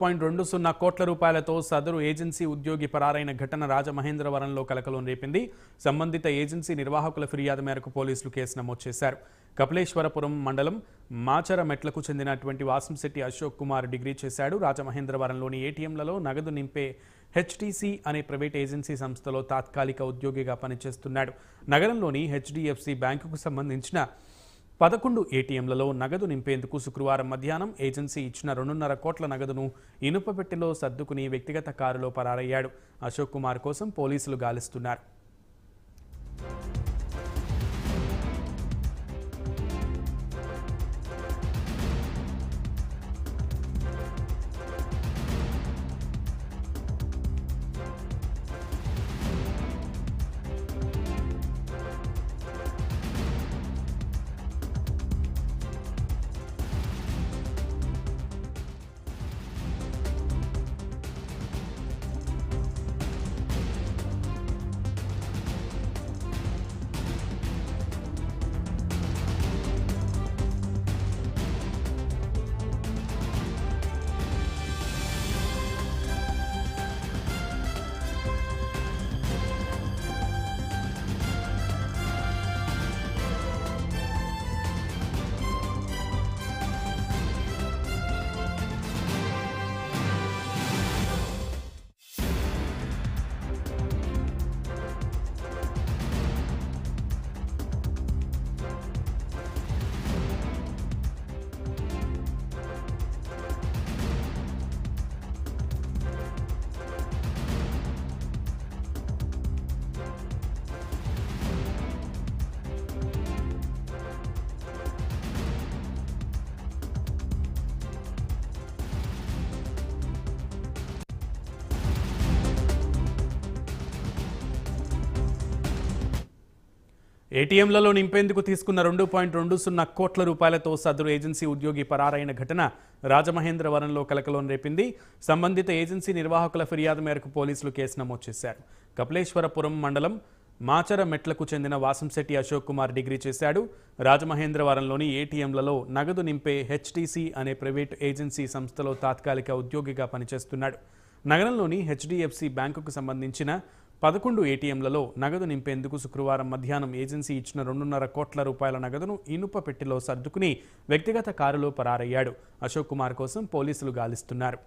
20 కోట్ల రూపాయలతో సదరు ఏజెన్సీ ఉద్యోగి పరారైన ఘటన రాజమహేంద్రవరంలో కలకలం రేపింది. సంబంధిత ఏజెన్సీ నిర్వాహకుల ఫిర్యాదు మేరకు పోలీసులు కేసు నమోదు చేశారు. కపిలేశ్వరపురం మండలం మాచరమెట్లకు చెందినటువంటి వాసంశెట్టి అశోక్ కుమార్ డిగ్రీ చేశాడు. రాజమహేంద్రవరంలోని ఏటీఎంలలో నగదు నింపే హెచ్టీసీ అనే ప్రైవేట్ ఏజెన్సీ సంస్థలో తాత్కాలిక ఉద్యోగిగా పనిచేస్తున్నాడు. నగరంలోని హెచ్డిఎఫ్సి బ్యాంకుకు సంబంధించిన 11 ఏటీఎంలలో నగదు నింపేందుకు శుక్రవారం మధ్యాహ్నం ఏజెన్సీ ఇచ్చిన 2.5 కోట్ల నగదును ఇనుప పెట్టెలో సర్దుకుని వ్యక్తిగత కారులో పరారయ్యాడు. అశోక్ కుమార్ కోసం పోలీసులు గాలిస్తున్నారు. ఏటీఎంలలో నింపేందుకు తీసుకున్న 2.20 కోట్ల రూపాయలతో సదరు ఏజెన్సీ ఉద్యోగి పరారైన ఘటన రాజమహేంద్రవరంలో కలకలం రేపింది. సంబంధిత ఏజెన్సీ నిర్వాహకుల ఫిర్యాదు మేరకు పోలీసులు కేసు నమోదు చేశారు. కపిలేశ్వరపురం మండలం మాచరమెట్లకు చెందిన వాసంశెట్టి అశోక్ కుమార్ డిగ్రీ చేశాడు. రాజమహేంద్రవరంలోని ఏటీఎంలలో నగదు నింపే హెచ్టీసీ అనే ప్రైవేట్ ఏజెన్సీ సంస్థలో తాత్కాలిక ఉద్యోగిగా పనిచేస్తున్నాడు. నగరంలోని హెచ్డిఎఫ్సి బ్యాంకుకు సంబంధించిన 11 ఏటీఎంలలో నగదు నింపేందుకు శుక్రవారం మధ్యాహ్నం ఏజెన్సీ ఇచ్చిన 2.5 కోట్ల రూపాయల నగదును ఇనుప పెట్టెలో సర్దుకుని వ్యక్తిగత కారులో పరారయ్యాడు. అశోక్ కుమార్ కోసం పోలీసులు గాలిస్తున్నారు.